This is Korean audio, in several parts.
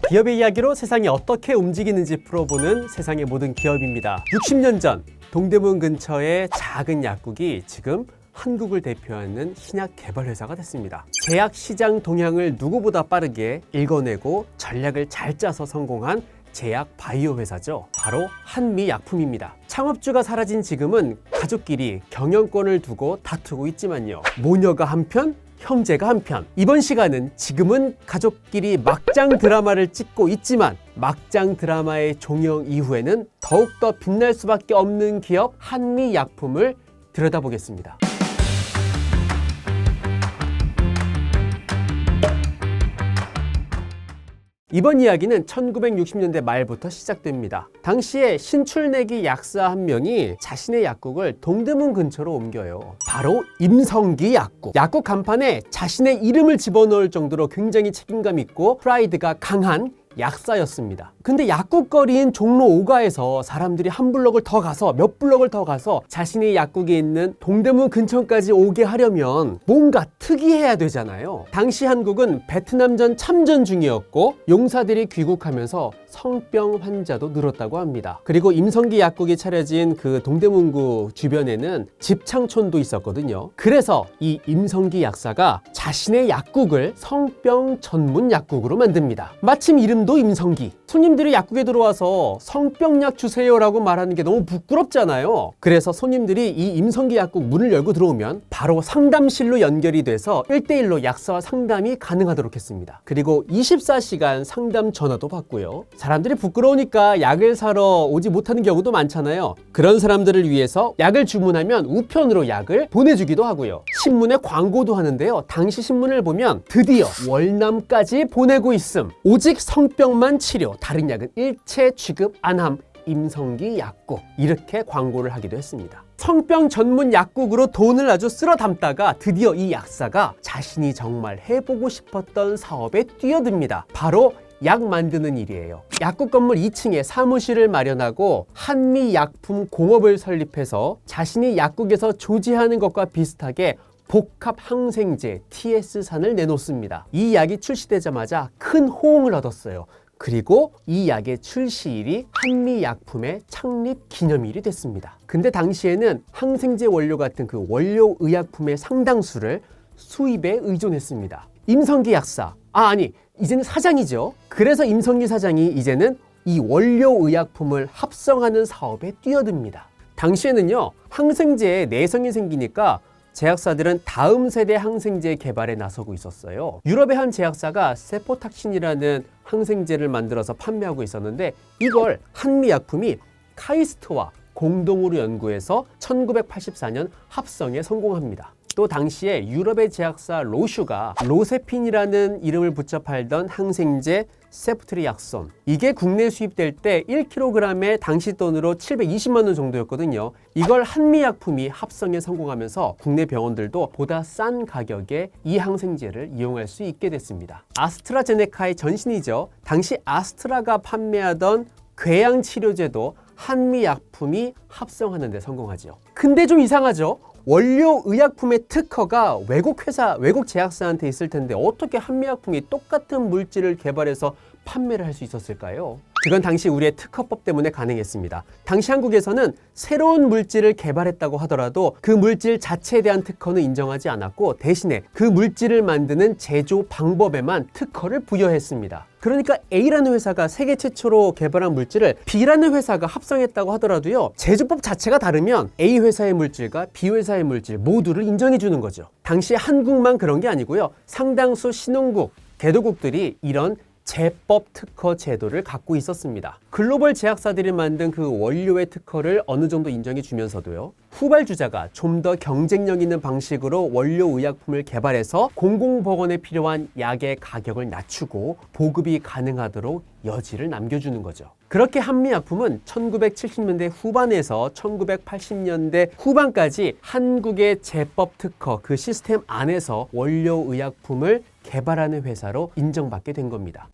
기업의 이야기로 세상이 어떻게 움직이는지 풀어보는 세상의 모든 기업입니다. 60년 전 동대문 근처의 작은 약국이 지금 한국을 대표하는 신약 개발 회사가 됐습니다. 제약 시장 동향을 누구보다 빠르게 읽어내고 전략을 잘 짜서 성공한 제약 바이오 회사죠. 바로 한미약품입니다. 창업주가 사라진 지금은 가족끼리 경영권을 두고 다투고 있지만요. 모녀가 한편, 형제가 한편. 이번 시간은 지금은 가족끼리 막장 드라마를 찍고 있지만 막장 드라마의 종영 이후에는 더욱더 빛날 수밖에 없는 기업 한미약품을 들여다보겠습니다. 이번 이야기는 1960년대 말부터 시작됩니다. 당시에 신출내기 약사 한 명이 자신의 약국을 동대문 근처로 옮겨요. 바로 임성기 약국. 약국 간판에 자신의 이름을 집어넣을 정도로 굉장히 책임감 있고 프라이드가 강한 약사였습니다. 근데 약국거리인 종로 5가에서 사람들이 한 블럭을 더 가서 몇 블럭을 더 가서 자신의 약국에 있는 동대문 근처까지 오게 하려면 뭔가 특이해야 되잖아요. 당시 한국은 베트남전 참전 중이었고 용사들이 귀국하면서 성병 환자도 늘었다고 합니다. 그리고 임성기 약국이 차려진 그 동대문구 주변에는 집창촌도 있었거든요. 그래서 이 임성기 약사가 자신의 약국을 성병 전문 약국으로 만듭니다. 마침 이름도 임성기. 손님들이 약국에 들어와서 성병약 주세요라고 말하는 게 너무 부끄럽잖아요. 그래서 손님들이 이 임성기 약국 문을 열고 들어오면 바로 상담실로 연결이 돼서 1대1로 약사와 상담이 가능하도록 했습니다. 그리고 24시간 상담 전화도 받고요. 사람들이 부끄러우니까 약을 사러 오지 못하는 경우도 많잖아요. 그런 사람들을 위해서 약을 주문하면 우편으로 약을 보내주기도 하고요. 신문에 광고도 하는데요. 당시 신문을 보면 드디어 월남까지 보내고 있음. 오직 성병만 치료, 다른 약은 일체 취급 안 함. 임성기 약국. 이렇게 광고를 하기도 했습니다. 성병 전문 약국으로 돈을 아주 쓸어 담다가 드디어 이 약사가 자신이 정말 해보고 싶었던 사업에 뛰어듭니다. 바로 약 만드는 일이에요. 약국 건물 2층에 사무실을 마련하고 한미약품 공업을 설립해서 자신이 약국에서 조제하는 것과 비슷하게 복합 항생제 TS산을 내놓습니다. 이 약이 출시되자마자 큰 호응을 얻었어요. 그리고 이 약의 출시일이 한미약품의 창립 기념일이 됐습니다. 근데 당시에는 항생제 원료 같은 그 원료 의약품의 상당수를 수입에 의존했습니다. 임성기 약사, 이제는 사장이죠. 그래서 임성기 사장이 이제는 이 원료 의약품을 합성하는 사업에 뛰어듭니다. 당시에는요, 항생제에 내성이 생기니까 제약사들은 다음 세대 항생제 개발에 나서고 있었어요. 유럽의 한 제약사가 세포탁신이라는 항생제를 만들어서 판매하고 있었는데 이걸 한미약품이 카이스트와 공동으로 연구해서 1984년 합성에 성공합니다. 또 당시에 유럽의 제약사 로슈가 로세핀이라는 이름을 붙여 팔던 항생제 세프트리약손, 이게 국내에 수입될 때 1kg에 당시 돈으로 720만 원 정도였거든요. 이걸 한미약품이 합성에 성공하면서 국내 병원들도 보다 싼 가격에 이 항생제를 이용할 수 있게 됐습니다. 아스트라제네카의 전신이죠. 당시 아스트라가 판매하던 궤양 치료제도 한미약품이 합성하는 데 성공하죠. 근데 좀 이상하죠? 원료 의약품의 특허가 외국 회사, 외국 제약사한테 있을 텐데 어떻게 한미약품이 똑같은 물질을 개발해서 판매를 할 수 있었을까요? 그건 당시 우리의 특허법 때문에 가능했습니다. 당시 한국에서는 새로운 물질을 개발했다고 하더라도 그 물질 자체에 대한 특허는 인정하지 않았고 대신에 그 물질을 만드는 제조 방법에만 특허를 부여했습니다. 그러니까 A라는 회사가 세계 최초로 개발한 물질을 B라는 회사가 합성했다고 하더라도요, 제조법 자체가 다르면 A 회사의 물질과 B 회사의 물질 모두를 인정해 주는 거죠. 당시 한국만 그런 게 아니고요, 상당수 신흥국, 개도국들이 이런 제법 특허 제도를 갖고 있었습니다. 글로벌 제약사들이 만든 그 원료의 특허를 어느 정도 인정해 주면서도요, 후발주자가 좀 더 경쟁력 있는 방식으로 원료 의약품을 개발해서 공공보건에 필요한 약의 가격을 낮추고 보급이 가능하도록 여지를 남겨주는 거죠. 그렇게 한미약품은 1970년대 후반에서 1980년대 후반까지 한국의 제법 특허 그 시스템 안에서 원료 의약품을 개발하는 회사로 인정받게 된 겁니다.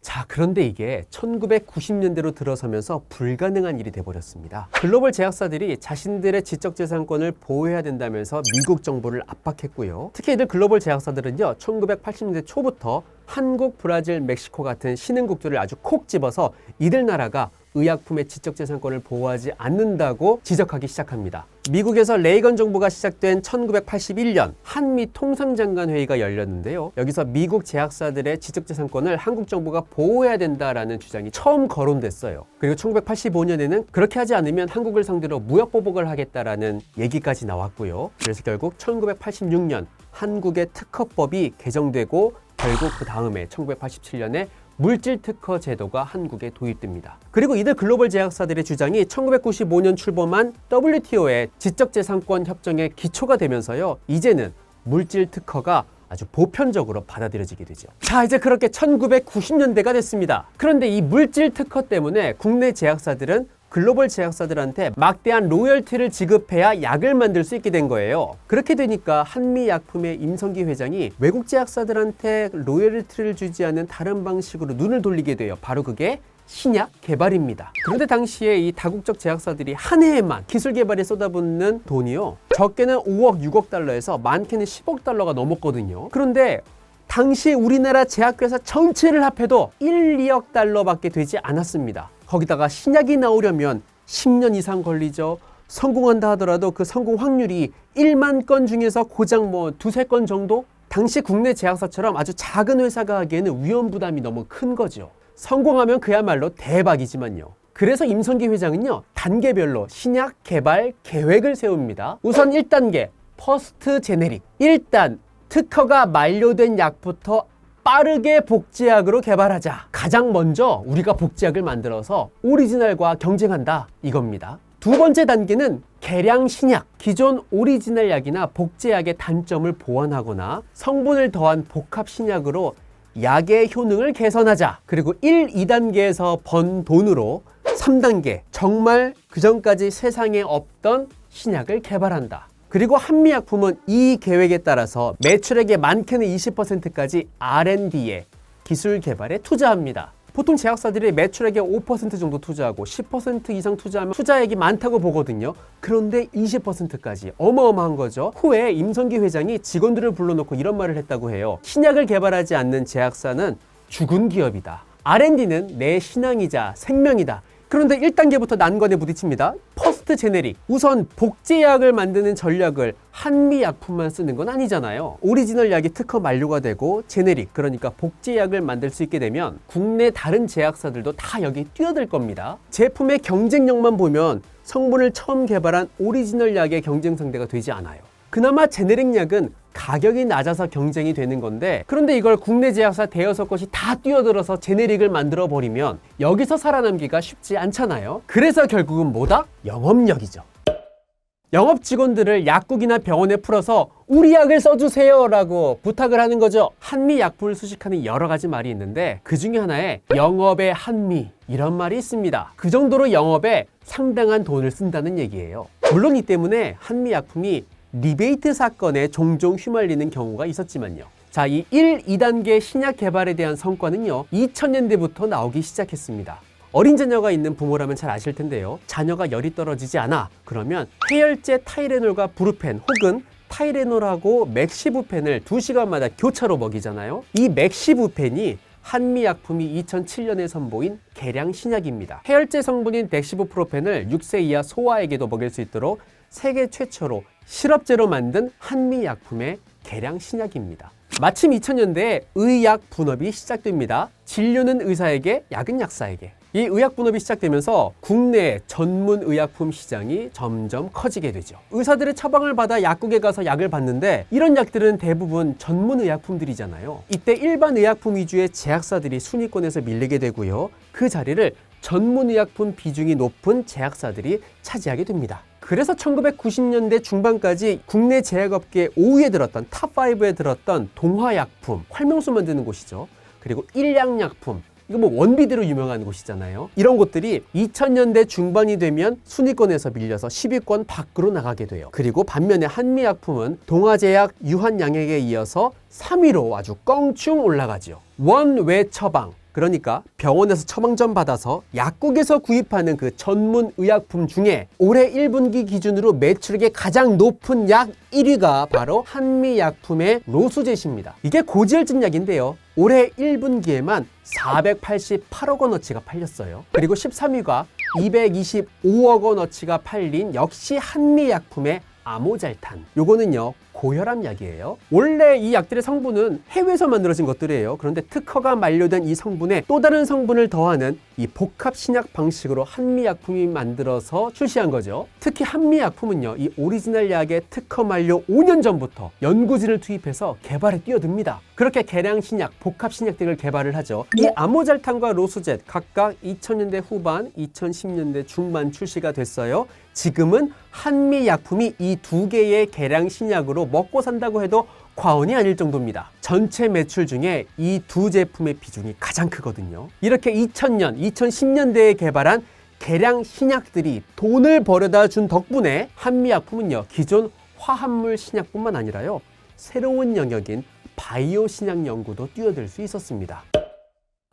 자, 자, 그런데 이게 1990년대로 들어서면서 불가능한 일이 돼버렸습니다. 글로벌 제약사들이 자신들의 지적재산권을 보호해야 된다면서 미국 정부를 압박했고요. 특히 이들 글로벌 제약사들은요, 1980년대 초부터 한국, 브라질, 멕시코 같은 신흥국들을 아주 콕 집어서 이들 나라가 의약품의 지적재산권을 보호하지 않는다고 지적하기 시작합니다. 미국에서 레이건 정부가 시작된 1981년 한미 통상장관회의가 열렸는데요. 여기서 미국 제약사들의 지적재산권을 한국 정부가 보호해야 된다라는 주장이 처음 거론됐어요. 그리고 1985년에는 그렇게 하지 않으면 한국을 상대로 무역보복을 하겠다라는 얘기까지 나왔고요. 그래서 결국 1986년 한국의 특허법이 개정되고 결국 그 다음에 1987년에 물질특허 제도가 한국에 도입됩니다. 그리고 이들 글로벌 제약사들의 주장이 1995년 출범한 WTO의 지적재산권 협정의 기초가 되면서요, 이제는 물질특허가 아주 보편적으로 받아들여지게 되죠. 자, 이제 그렇게 1990년대가 됐습니다. 그런데 이 물질특허 때문에 국내 제약사들은 글로벌 제약사들한테 막대한 로열티를 지급해야 약을 만들 수 있게 된 거예요. 그렇게 되니까 한미약품의 임성기 회장이 외국 제약사들한테 로열티를 주지 않는 다른 방식으로 눈을 돌리게 돼요. 바로 그게 신약 개발입니다. 그런데 당시에 이 다국적 제약사들이 한 해에만 기술 개발에 쏟아붓는 돈이요, 적게는 5억, 6억 달러에서 많게는 10억 달러가 넘었거든요. 그런데 당시 우리나라 제약회사 전체를 합해도 1, 2억 달러밖에 되지 않았습니다. 거기다가 신약이 나오려면 10년 이상 걸리죠. 성공한다 하더라도 그 성공 확률이 1만 건 중에서 고작 뭐 2-3건 정도? 당시 국내 제약사처럼 아주 작은 회사가 하기에는 위험 부담이 너무 큰 거죠. 성공하면 그야말로 대박이지만요. 그래서 임성기 회장은요, 단계별로 신약 개발 계획을 세웁니다. 우선 1단계, 퍼스트 제네릭. 일단 특허가 만료된 약부터 빠르게 복제약으로 개발하자. 가장 먼저 우리가 복제약을 만들어서 오리지널과 경쟁한다, 이겁니다. 두 번째 단계는 개량 신약. 기존 오리지널 약이나 복제약의 단점을 보완하거나 성분을 더한 복합 신약으로 약의 효능을 개선하자. 그리고 1, 2단계에서 번 돈으로 3단계, 정말 그전까지 세상에 없던 신약을 개발한다. 그리고 한미약품은 이 계획에 따라서 매출액의 많게는 20%까지 R&D에, 기술 개발에 투자합니다. 보통 제약사들이 매출액의 5% 정도 투자하고 10% 이상 투자하면 투자액이 많다고 보거든요. 그런데 20%까지 어마어마한 거죠. 후에 임성기 회장이 직원들을 불러놓고 이런 말을 했다고 해요. 신약을 개발하지 않는 제약사는 죽은 기업이다. R&D는 내 신앙이자 생명이다. 그런데 1단계부터 난관에 부딪힙니다. 퍼스트 제네릭. 우선 복제약을 만드는 전략을 한미약품만 쓰는 건 아니잖아요. 오리지널 약이 특허 만료가 되고 제네릭, 그러니까 복제약을 만들 수 있게 되면 국내 다른 제약사들도 다 여기 뛰어들 겁니다. 제품의 경쟁력만 보면 성분을 처음 개발한 오리지널 약의 경쟁 상대가 되지 않아요. 그나마 제네릭 약은 가격이 낮아서 경쟁이 되는 건데, 그런데 이걸 국내 제약사 대여섯 곳이 다 뛰어들어서 제네릭을 만들어 버리면 여기서 살아남기가 쉽지 않잖아요. 그래서 결국은 뭐다? 영업력이죠. 영업 직원들을 약국이나 병원에 풀어서 우리 약을 써주세요 라고 부탁을 하는 거죠. 한미 약품을 수식하는 여러 가지 말이 있는데 그 중에 하나에 영업의 한미, 이런 말이 있습니다. 그 정도로 영업에 상당한 돈을 쓴다는 얘기예요. 물론 이 때문에 한미 약품이 리베이트 사건에 종종 휘말리는 경우가 있었지만요. 자, 이 1, 2단계 신약 개발에 대한 성과는요, 2000년대부터 나오기 시작했습니다. 어린 자녀가 있는 부모라면 잘 아실 텐데요. 자녀가 열이 떨어지지 않아. 그러면 해열제 타이레놀과 브루펜 혹은 타이레놀하고 맥시부펜을 2시간마다 교차로 먹이잖아요. 이 맥시부펜이 한미약품이 2007년에 선보인 개량 신약입니다. 해열제 성분인 덱시부프로펜을 6세 이하 소아에게도 먹일 수 있도록 세계 최초로 실업제로 만든 한미약품의 개량 신약입니다. 마침 2000년대에 의약 분업이 시작됩니다. 진료는 의사에게, 약은 약사에게. 이 의약 분업이 시작되면서 국내 전문 의약품 시장이 점점 커지게 되죠. 의사들의 처방을 받아 약국에 가서 약을 받는데 이런 약들은 대부분 전문 의약품들이잖아요. 이때 일반 의약품 위주의 제약사들이 순위권에서 밀리게 되고요. 그 자리를 전문 의약품 비중이 높은 제약사들이 차지하게 됩니다. 그래서 1990년대 중반까지 국내 제약업계 5위에 들었던 탑5에 들었던 동화약품, 활명수 만드는 곳이죠. 그리고 일양약품, 이거 뭐 원비대로 유명한 곳이잖아요. 이런 곳들이 2000년대 중반이 되면 순위권에서 밀려서 10위권 밖으로 나가게 돼요. 그리고 반면에 한미약품은 동화제약, 유한양액에 이어서 3위로 아주 껑충 올라가죠. 원외 처방, 그러니까 병원에서 처방전 받아서 약국에서 구입하는 그 전문 의약품 중에 올해 1분기 기준으로 매출액이 가장 높은 약 1위가 바로 한미약품의 로수젯입니다. 이게 고지혈증 약인데요. 올해 1분기에만 488억 원어치가 팔렸어요. 그리고 13위가 225억 원어치가 팔린 역시 한미약품의 아모잘탄. 요거는요, 고혈압 약이에요. 원래 이 약들의 성분은 해외에서 만들어진 것들이에요. 그런데 특허가 만료된 이 성분에 또 다른 성분을 더하는 이 복합 신약 방식으로 한미약품이 만들어서 출시한 거죠. 특히 한미약품은요, 이 오리지널 약의 특허 만료 5년 전부터 연구진을 투입해서 개발에 뛰어듭니다. 그렇게 개량 신약, 복합 신약들을 개발을 하죠. 이 아모잘탄과 로수젯 각각 2000년대 후반, 2010년대 중반 출시가 됐어요. 지금은 한미약품이 이 두 개의 개량 신약으로 먹고 산다고 해도 과언이 아닐 정도입니다. 전체 매출 중에 이 두 제품의 비중이 가장 크거든요. 이렇게 2000년, 2010년대에 개발한 개량 신약들이 돈을 벌여다 준 덕분에 한미약품은요, 기존 화합물 신약뿐만 아니라요, 새로운 영역인 바이오 신약 연구도 뛰어들 수 있었습니다.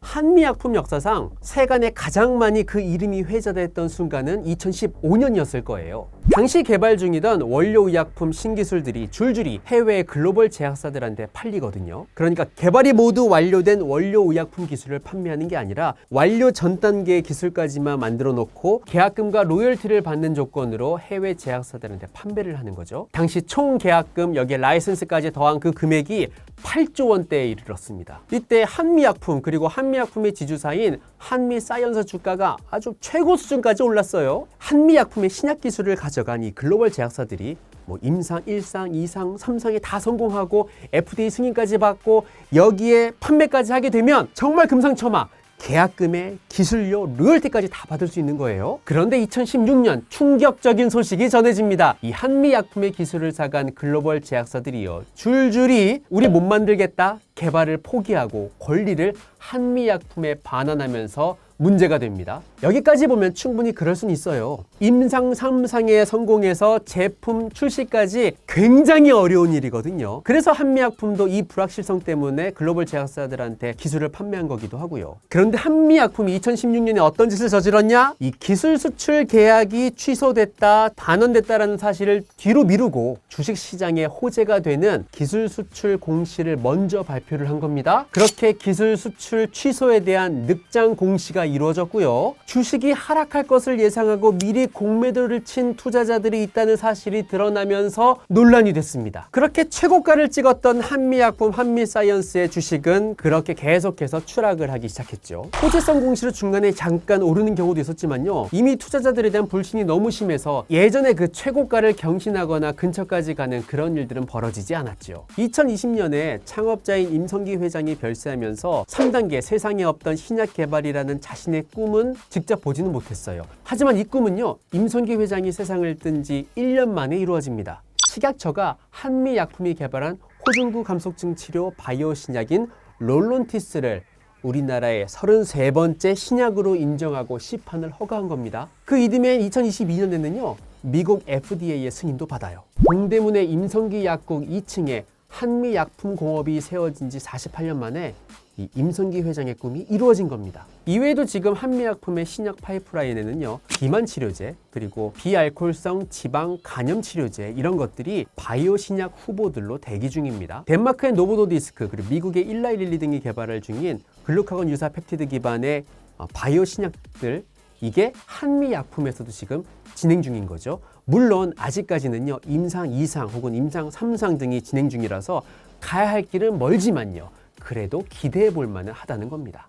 한미약품 역사상 세간에 가장 많이 그 이름이 회자됐던 순간은 2015년이었을 거예요. 당시 개발 중이던 원료의약품 신기술들이 줄줄이 해외 글로벌 제약사들한테 팔리거든요. 그러니까 개발이 모두 완료된 원료의약품 기술을 판매하는 게 아니라 완료 전 단계의 기술까지만 만들어 놓고 계약금과 로열티를 받는 조건으로 해외 제약사들한테 판매를 하는 거죠. 당시 총 계약금, 여기에 라이선스까지 더한 그 금액이 8조 원대에 이르렀습니다. 이때 한미약품 그리고 한미약품의 지주사인 한미사이언스 주가가 아주 최고 수준까지 올랐어요. 한미약품의 신약 기술을 가져간 이 글로벌 제약사들이 뭐 임상, 1상, 2상, 3상에 다 성공하고 FDA 승인까지 받고 여기에 판매까지 하게 되면 정말 금상첨화, 계약금에 기술료, 로열티까지 다 받을 수 있는 거예요. 그런데 2016년 충격적인 소식이 전해집니다. 이 한미약품의 기술을 사간 글로벌 제약사들이요, 줄줄이 우리 못 만들겠다, 개발을 포기하고 권리를 한미약품에 반환하면서 문제가 됩니다. 여기까지 보면 충분히 그럴 수는 있어요. 임상 3상에 성공해서 제품 출시까지 굉장히 어려운 일이거든요. 그래서 한미약품도 이 불확실성 때문에 글로벌 제약사들한테 기술을 판매한 거기도 하고요. 그런데 한미약품이 2016년에 어떤 짓을 저질렀냐? 이 기술 수출 계약이 취소됐다, 반환됐다라는 사실을 뒤로 미루고 주식시장에 호재가 되는 기술 수출 공시를 먼저 발표를 한 겁니다. 그렇게 기술 수출 취소에 대한 늑장 공시가 이루어졌고요. 주식이 하락할 것을 예상하고 미리 공매도를 친 투자자들이 있다는 사실이 드러나면서 논란이 됐습니다. 그렇게 최고가를 찍었던 한미약품, 한미사이언스의 주식은 그렇게 계속해서 추락을 하기 시작했죠. 호재성 공시로 중간에 잠깐 오르는 경우도 있었지만요, 이미 투자자들에 대한 불신이 너무 심해서 예전에 그 최고가를 경신하거나 근처까지 가는 그런 일들은 벌어지지 않았죠. 2020년에 창업자인 임성기 회장이 별세하면서 3단계 세상에 없던 신약 개발이라는 자신의 꿈은 직접 보지는 못했어요. 하지만 이 꿈은요, 임성기 회장이 세상을 뜬 지 1년 만에 이루어집니다. 식약처가 한미약품이 개발한 호중구 감속증 치료 바이오 신약인 롤론티스를 우리나라의 33번째 신약으로 인정하고 시판을 허가한 겁니다. 그 이듬해 2022년에는요, 미국 FDA의 승인도 받아요. 동대문의 임성기 약국 2층에 한미약품공업이 세워진 지 48년 만에 이 임성기 회장의 꿈이 이루어진 겁니다. 이외에도 지금 한미약품의 신약 파이프라인에는요, 비만 치료제, 그리고 비알코올성 지방 간염 치료제, 이런 것들이 바이오 신약 후보들로 대기 중입니다. 덴마크의 노보노디스크, 그리고 미국의 일라이릴리 등이 개발을 중인 글루카곤 유사 펩티드 기반의 바이오 신약들, 이게 한미약품에서도 지금 진행 중인 거죠. 물론 아직까지는요, 임상 2상 혹은 임상 3상 등이 진행 중이라서 가야 할 길은 멀지만요, 그래도 기대해 볼 만은 하다는 겁니다.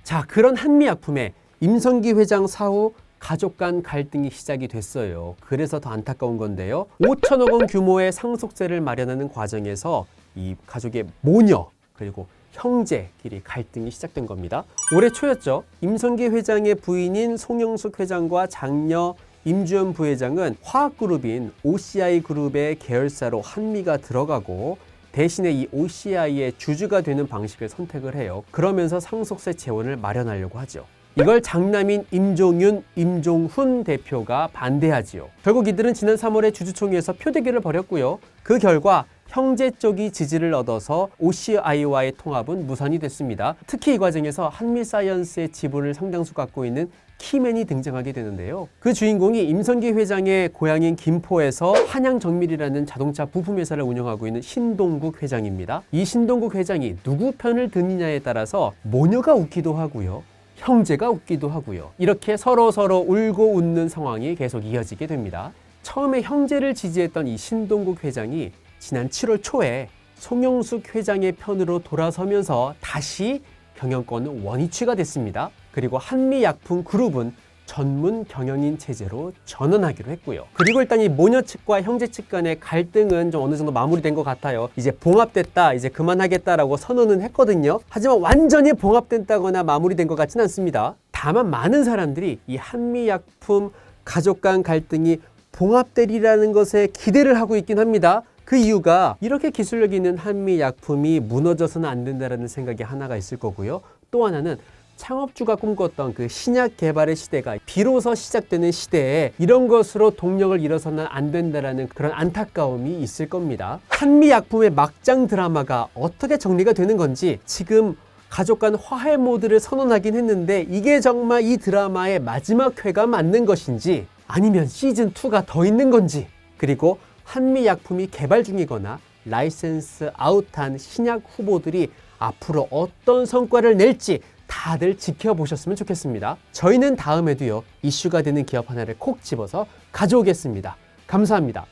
자, 그런 한미약품에 임성기 회장 사후 가족 간 갈등이 시작이 됐어요. 그래서 더 안타까운 건데요, 5천억 원 규모의 상속세를 마련하는 과정에서 이 가족의 모녀 그리고 형제끼리 갈등이 시작된 겁니다. 올해 초였죠. 임성기 회장의 부인인 송영숙 회장과 장녀 임주연 부회장은 화학그룹인 OCI 그룹의 계열사로 한미가 들어가고 대신에 이 OCI의 주주가 되는 방식을 선택을 해요. 그러면서 상속세 재원을 마련하려고 하죠. 이걸 장남인 임종윤, 임종훈 대표가 반대하지요. 결국 이들은 지난 3월에 주주총회에서 표대결을 벌였고요. 그 결과 형제 쪽이 지지를 얻어서 OCI와의 통합은 무산이 됐습니다. 특히 이 과정에서 한미사이언스의 지분을 상당수 갖고 있는 키맨이 등장하게 되는데요. 그 주인공이 임성기 회장의 고향인 김포에서 한양정밀이라는 자동차 부품 회사를 운영하고 있는 신동국 회장입니다. 이 신동국 회장이 누구 편을 드느냐에 따라서 모녀가 웃기도 하고요. 형제가 웃기도 하고요. 이렇게 서로 울고 웃는 상황이 계속 이어지게 됩니다. 처음에 형제를 지지했던 이 신동국 회장이 지난 7월 초에 송영숙 회장의 편으로 돌아서면서 다시 경영권은 원위치가 됐습니다. 그리고 한미약품그룹은 전문 경영인 체제로 전환하기로 했고요. 그리고 일단 이 모녀 측과 형제 측 간의 갈등은 좀 어느 정도 마무리된 것 같아요. 이제 봉합됐다, 이제 그만하겠다라고 선언은 했거든요. 하지만 완전히 봉합됐다거나 마무리된 것 같지는 않습니다. 다만 많은 사람들이 이 한미약품 가족 간 갈등이 봉합되리라는 것에 기대를 하고 있긴 합니다. 그 이유가 이렇게 기술력 있는 한미약품이 무너져서는 안 된다는 생각이 하나가 있을 거고요. 또 하나는 창업주가 꿈꿨던 그 신약 개발의 시대가 비로소 시작되는 시대에 이런 것으로 동력을 잃어서는 안 된다는 그런 안타까움이 있을 겁니다. 한미약품의 막장 드라마가 어떻게 정리가 되는 건지 지금 가족 간 화해 모드를 선언하긴 했는데 이게 정말 이 드라마의 마지막 회가 맞는 것인지 아니면 시즌2가 더 있는 건지 그리고 한미약품이 개발 중이거나 라이센스 아웃한 신약 후보들이 앞으로 어떤 성과를 낼지 다들 지켜보셨으면 좋겠습니다. 저희는 다음에도요 이슈가 되는 기업 하나를 콕 집어서 가져오겠습니다. 감사합니다.